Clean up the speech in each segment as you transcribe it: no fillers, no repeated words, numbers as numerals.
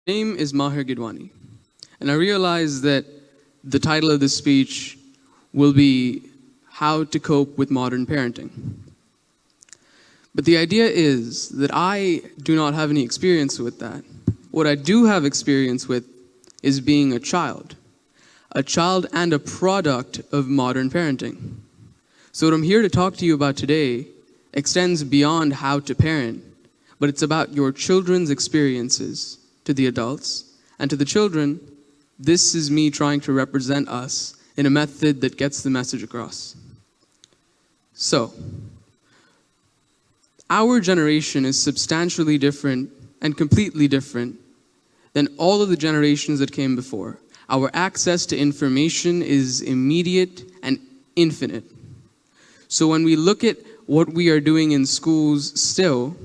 Name is Maher Gidwani, and I realize that the title of this speech will be How to Cope with Modern Parenting. But the idea is that I do not have any experience with that. What I do have experience with is being a child and a product of modern parenting. So what I'm here to talk to you about today extends beyond how to parent, but it's about your children's experiences to the adults, and to the children, this is me trying to represent us in a method that gets the message across. So, our generation is substantially different and completely different than all of the generations that came before. Our access to information is immediate and infinite. So when we look at what we are doing in schools still,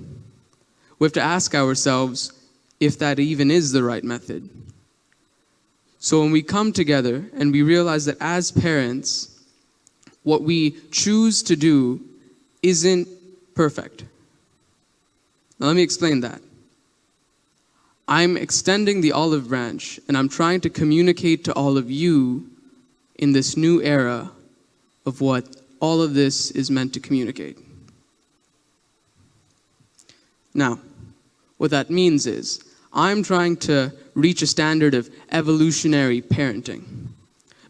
we have to ask ourselves if that even is the right method. So when we come together and we realize that as parents, what we choose to do isn't perfect. Now let me explain that. I'm extending the olive branch and I'm trying to communicate to all of you in this new era of what all of this is meant to communicate. Now, what that means is I'm trying to reach a standard of evolutionary parenting.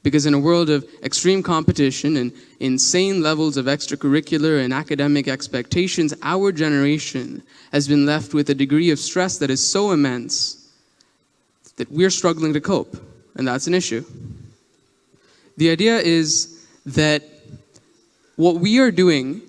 Because in a world of extreme competition and insane levels of extracurricular and academic expectations, our generation has been left with a degree of stress that is so immense that we're struggling to cope, and that's an issue. The idea is that what we are doing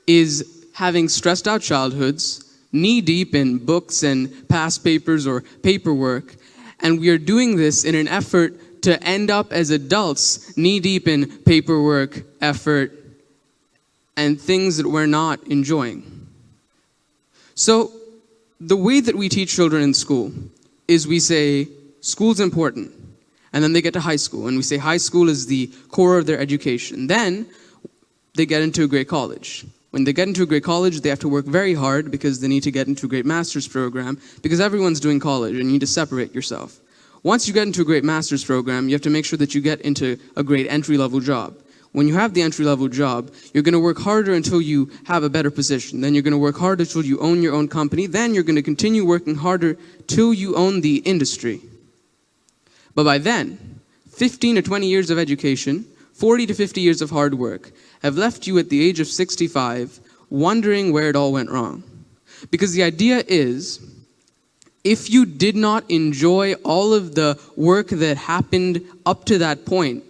is having stressed out childhoods, knee-deep in books and past papers or paperwork, and we are doing this in an effort to end up as adults knee-deep in paperwork, effort, and things that we're not enjoying. So, the way that we teach children in school is we say, school's important, and then they get to high school, and we say high school is the core of their education. Then, they get into a great college. When they get into a great college, they have to work very hard because they need to get into a great master's program because everyone's doing college and you need to separate yourself. Once you get into a great master's program, you have to make sure that you get into a great entry-level job. When you have the entry-level job, you're going to work harder until you have a better position. Then you're going to work harder until you own your own company. Then you're going to continue working harder till you own the industry. But by then, 15 to 20 years of education, 40 to 50 years of hard work have left you at the age of 65 wondering where it all went wrong. Because the idea is, if you did not enjoy all of the work that happened up to that point,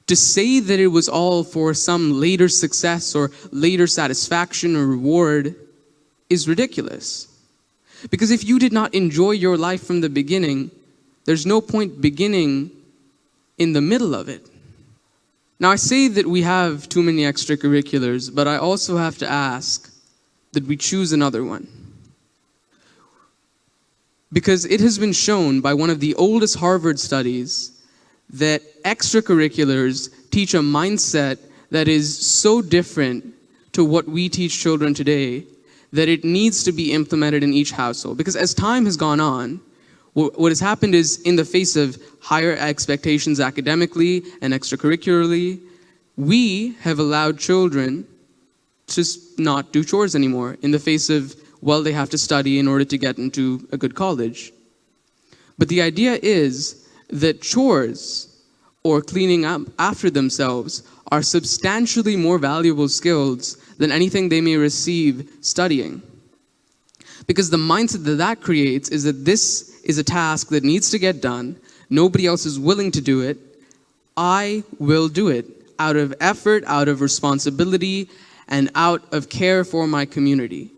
to say that it was all for some later success or later satisfaction or reward is ridiculous. Because if you did not enjoy your life from the beginning, there's no point beginning in the middle of it. Now, I say that we have too many extracurriculars, but I also have to ask that we choose another one. Because it has been shown by one of the oldest Harvard studies that extracurriculars teach a mindset that is so different to what we teach children today that it needs to be implemented in each household. Because as time has gone on, what has happened is, in the face of higher expectations academically and extracurricularly, we have allowed children to not do chores anymore in the face of, well, they have to study in order to get into a good college. But the idea is that chores, or cleaning up after themselves, are substantially more valuable skills than anything they may receive studying. Because the mindset that that creates is that this is a task that needs to get done. Nobody else is willing to do it. I will do it out of effort, out of responsibility, and out of care for my community.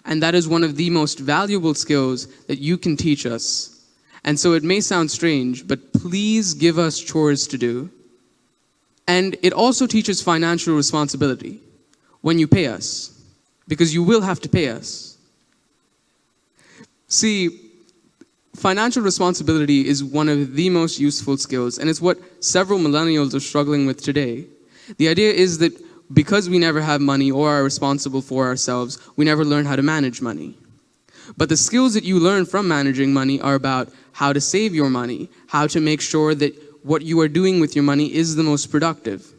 And that is one of the most valuable skills that you can teach us. And so it may sound strange, but please give us chores to do. And it also teaches financial responsibility when you pay us, because you will have to pay us. See, financial responsibility is one of the most useful skills, and it's what several millennials are struggling with today. The idea is that because we never have money or are responsible for ourselves, we never learn how to manage money. But the skills that you learn from managing money are about how to save your money, how to make sure that what you are doing with your money is the most productive.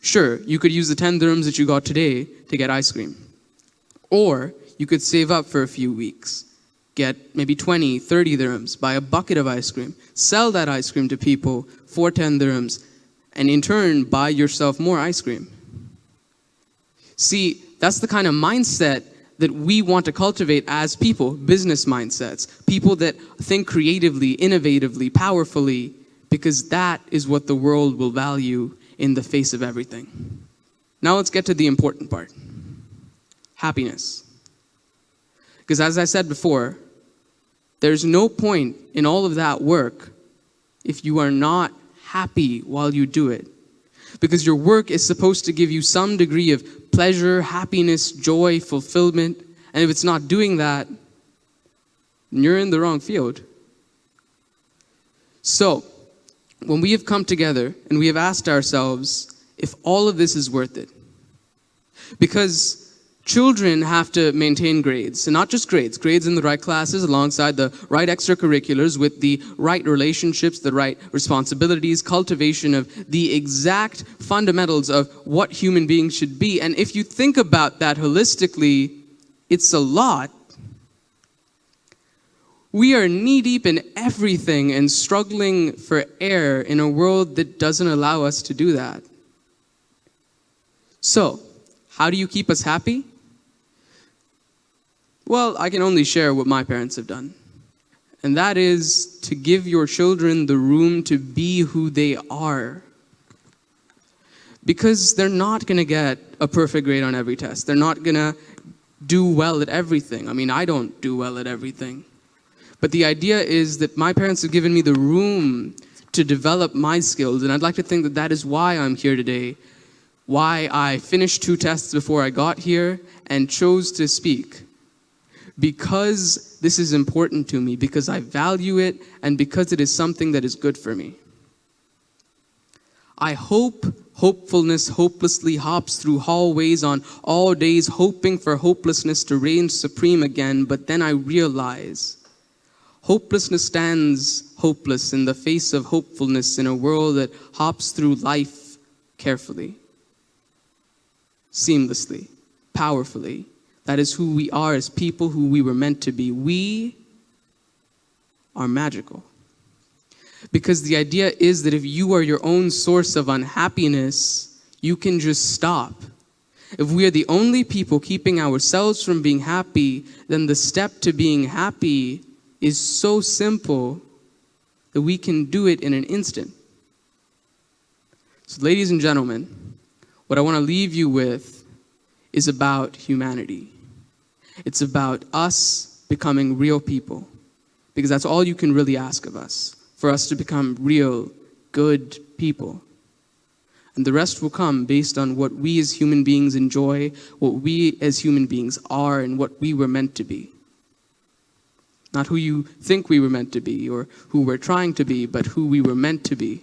Sure, you could use the 10 dirhams that you got today to get ice cream. Or you could save up for a few weeks, get maybe 20, 30 dirhams, buy a bucket of ice cream, sell that ice cream to people for 10 dirhams, and in turn, buy yourself more ice cream. See, that's the kind of mindset that we want to cultivate as people, business mindsets, people that think creatively, innovatively, powerfully, because that is what the world will value in the face of everything. Now let's get to the important part. Happiness. Because as I said before, there's no point in all of that work if you are not happy while you do it. Because your work is supposed to give you some degree of pleasure, happiness, joy, fulfillment. And if it's not doing that, you're in the wrong field. So, when we have come together and we have asked ourselves if all of this is worth it. Because children have to maintain grades, and not just grades in the right classes alongside the right extracurriculars with the right relationships, the right responsibilities, cultivation of the exact fundamentals of what human beings should be. And if you think about that holistically, it's a lot. We are knee-deep in everything and struggling for air in a world that doesn't allow us to do that. So, how do you keep us happy? Well, I can only share what my parents have done. And that is to give your children the room to be who they are. Because they're not going to get a perfect grade on every test. They're not going to do well at everything. I mean, I don't do well at everything. But the idea is that my parents have given me the room to develop my skills. And I'd like to think that that is why I'm here today. Why I finished 2 tests before I got here and chose to speak. Because this is important to me, because I value it, and because it is something that is good for me. I hope hopefulness hopelessly hops through hallways on all days, hoping for hopelessness to reign supreme again, but then I realize hopelessness stands hopeless in the face of hopefulness in a world that hops through life carefully, seamlessly, powerfully. That is who we are as people, who we were meant to be. We are magical. Because the idea is that if you are your own source of unhappiness, you can just stop. If we are the only people keeping ourselves from being happy, then the step to being happy is so simple that we can do it in an instant. So, ladies and gentlemen, what I want to leave you with is about humanity. It's about us becoming real people, because that's all you can really ask of us, for us to become real, good people. And the rest will come based on what we as human beings enjoy, what we as human beings are, and what we were meant to be. Not who you think we were meant to be or who we're trying to be, but who we were meant to be.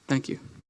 Thank you.